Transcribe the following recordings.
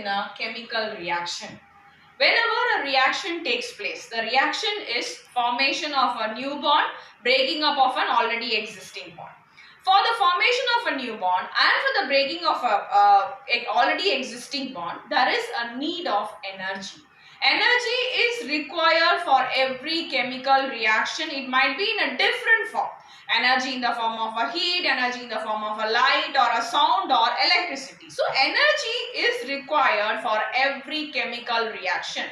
a chemical reaction. Whenever a reaction takes place, the reaction is formation of a new bond, breaking up of an already existing bond. For the formation of a new bond and for the breaking of a already existing bond, there is a need of energy. Energy is required for every chemical reaction. It might be in a different form. Energy in the form of a heat, energy in the form of a light or a sound or electricity. So energy is required for every chemical reaction.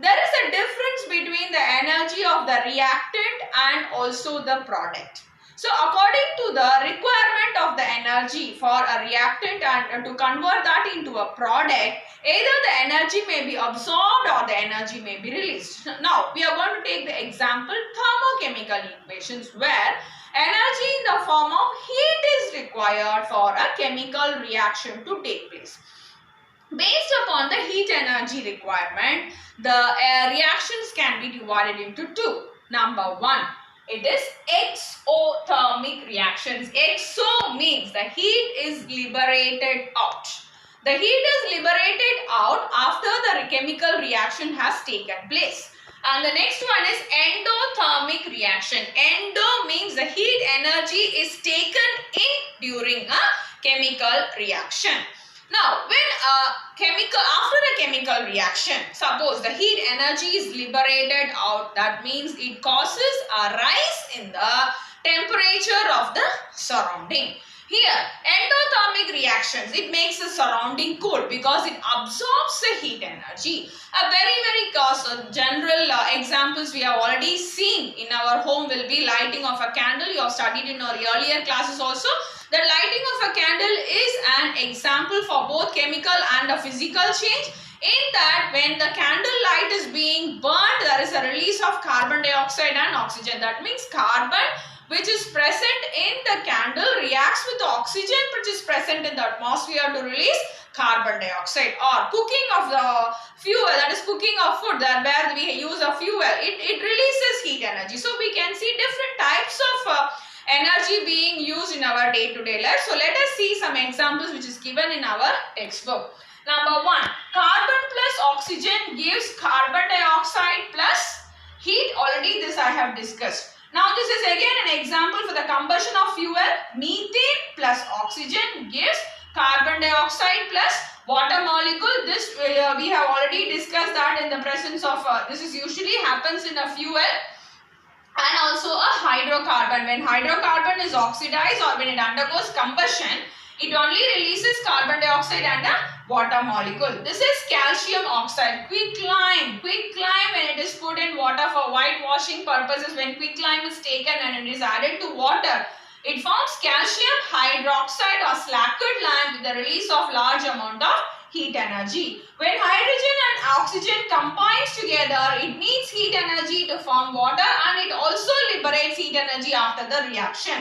There is a difference between the energy of the reactant and also the product. So according to the requirement of the energy for a reactant and to convert that into a product, either the energy may be absorbed or the energy may be released. Now we are going to take the example thermochemical equations where energy in the form of heat is required for a chemical reaction to take place. Based upon the heat energy requirement, the reactions can be divided into two. Number one, it is exothermic reactions. Exo means the heat is liberated out. The heat is liberated out after the chemical reaction has taken place. And the next one is endothermic reaction. Endo means the heat energy is taken in during a chemical reaction. Now, when after a chemical reaction, suppose the heat energy is liberated out, that means it causes a rise in the temperature of the surrounding. Here, endothermic reactions, it makes the surrounding cool because it absorbs the heat energy. A very general examples we have already seen in our home will be lighting of a candle. You have studied in our earlier classes also. The lighting of a candle is an example for both chemical and a physical change. In that, when the candle light is being burned, there is a release of carbon dioxide and oxygen. That means carbon which is present in the candle reacts with the oxygen which is present in the atmosphere to release carbon dioxide. Or cooking of the fuel, that is cooking of food, that where we use a fuel, it releases heat energy. So we can see different types of energy being used in our day-to-day life. So let us see some examples which is given in our textbook. Number one, carbon plus oxygen gives carbon dioxide plus heat. Already this I have discussed. Now this is again an example for the combustion of fuel. Methane plus oxygen gives carbon dioxide plus water molecule. This we have already discussed that in the presence of this is usually happens in a fuel. And also a hydrocarbon. When hydrocarbon is oxidized or when it undergoes combustion, it only releases carbon dioxide and a water molecule. This is calcium oxide. Quicklime. Quicklime, when it is put in water for whitewashing purposes, when quicklime is taken and it is added to water, it forms calcium hydroxide or slackered lime with the release of large amount of heat energy. When hydrogen and oxygen combines together, it needs heat energy to form water and it also liberates heat energy after the reaction.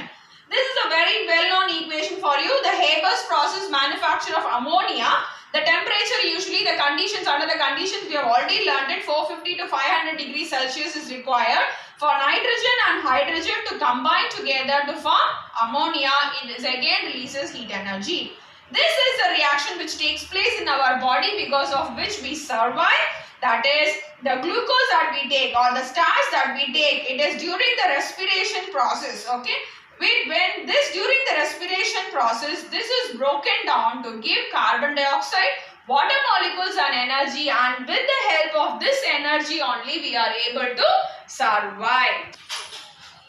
This is a very well-known equation for you. The Haber's process manufacture of ammonia. The temperature usually the conditions under the conditions we have already learned it 450 to 500 degrees Celsius is required for nitrogen and hydrogen to combine together to form ammonia. It is again releases heat energy. This is a reaction which takes place in our body because of which we survive. That is the glucose that we take or the starch that we take. It is during the respiration process. Okay. When this during the respiration process, this is broken down to give carbon dioxide, water molecules and energy, and with the help of this energy only we are able to survive.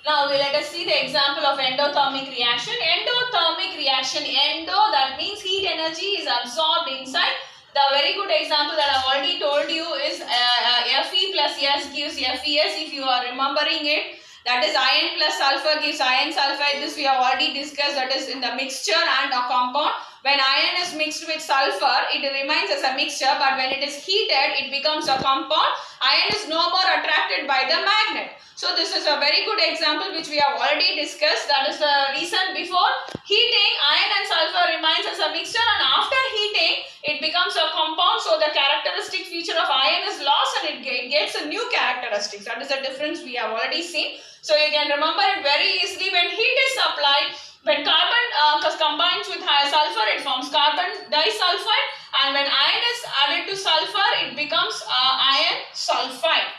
Now let us see the example of endothermic reaction. Endothermic reaction, endo that means heat energy is absorbed inside. The very good example that I have already told you is Fe plus S gives FeS if you are remembering it. That is iron plus sulfur gives iron sulfide. This we have already discussed, that is in the mixture and a compound. When iron is mixed with sulfur, it remains as a mixture, but when it is heated, it becomes a compound. Iron is no more attracted by the magnet. So this is a very good example which we have already discussed. That is the reason before heating, iron and sulfur remains as a mixture, and after heating, it becomes a compound. So the characteristic feature of iron is lost and it gets a new characteristic. That is the difference we have already seen. So you can remember it very easily. When heat is applied, when carbon combines with higher sulfur, it forms carbon disulfide, and when iron is added to sulfur, it becomes iron sulfide.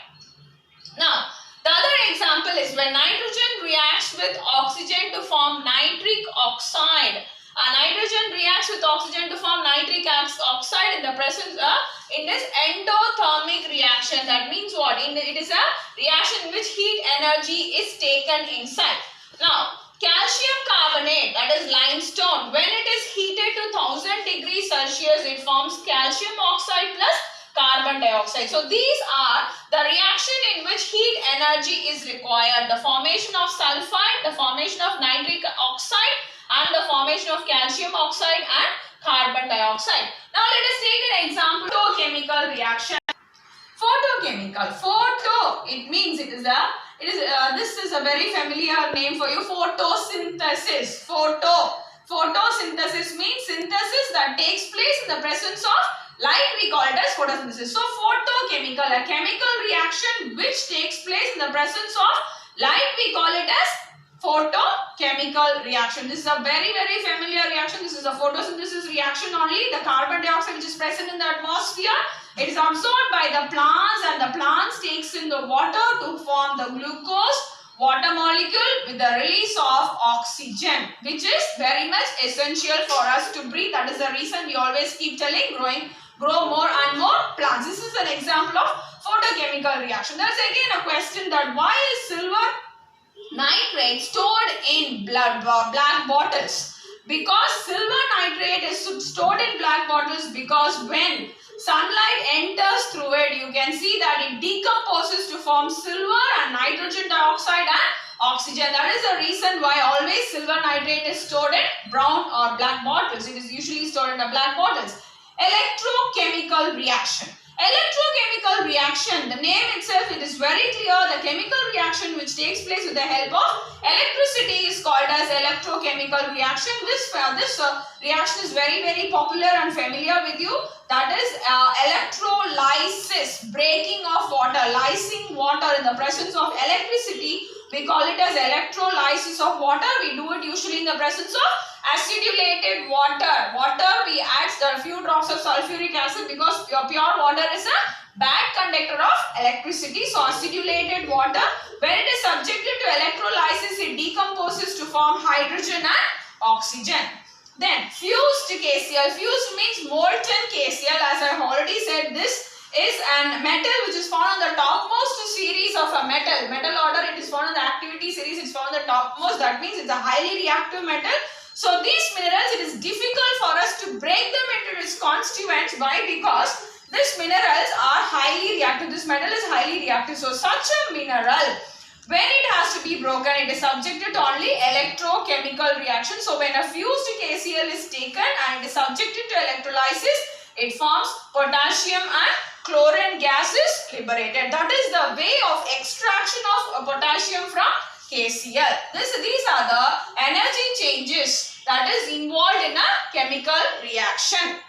Now, the other example is when nitrogen reacts with oxygen to form nitric oxide. Nitrogen reacts with oxygen to form nitric oxide in the presence of, in this endothermic reaction. That means what? It is a reaction in which heat energy is taken inside. Now, calcium carbonate, that is limestone, when it is heated to 1000 degrees Celsius, it forms calcium oxide plus carbon dioxide. So these are the reaction in which heat energy is required. The formation of sulfide, the formation of nitric oxide, and the formation of calcium oxide and carbon dioxide. Now let us take an example, photochemical reaction. Photochemical, photo, it means this is a very familiar name for you, photosynthesis. Photosynthesis means synthesis that takes place in the presence of light, we call it as photosynthesis. So photochemical, a chemical reaction which takes place in the presence of light, we call it as photochemical reaction. This is a very familiar reaction. This is a photosynthesis reaction only. The carbon dioxide which is present in the atmosphere, it is absorbed by the plants and the plants takes in the water to form the glucose water molecule with the release of oxygen, which is very much essential for us to breathe. That is the reason we always keep telling grow more and more plants. This is an example of photochemical reaction. There is again a question that why is silver nitrate stored in black bottles? Because silver nitrate is stored in black bottles because when sunlight enters through it, you can see that it decomposes to form silver and nitrogen dioxide and oxygen. That is the reason why always silver nitrate is stored in brown or black bottles. It is usually stored in the black bottles. Electrochemical reaction. Electrochemical reaction, the name itself, it is very clear. The chemical reaction which takes place with the help of electricity is called as electrochemical reaction. This reaction is very popular and familiar with you. That is electrolysis, breaking of water, lysing water in the presence of electricity. We call it as electrolysis of water. We do it usually in the presence of acidulated water. We add a few drops of sulfuric acid because pure water is a bad conductor of electricity. So acidulated water, when it is subjected to electrolysis, it decomposes to form hydrogen and oxygen. Then fused KCl. Fused means molten KCl. As I have already said, this is a metal which is found on the topmost series of a metal order. It is found in the activity series. It is found on the topmost. That means it is a highly reactive metal. So these minerals, it is difficult for us to break them into its constituents. Why? Because these minerals are highly reactive. This metal is highly reactive. So such a mineral, when it has to be broken, it is subjected to only electrochemical reaction. So when a fused KCl is taken and it is subjected to electrolysis, it forms potassium and chlorine gas is liberated. That is the way of extraction of potassium from KCl. These are the energy changes that is involved in a chemical reaction.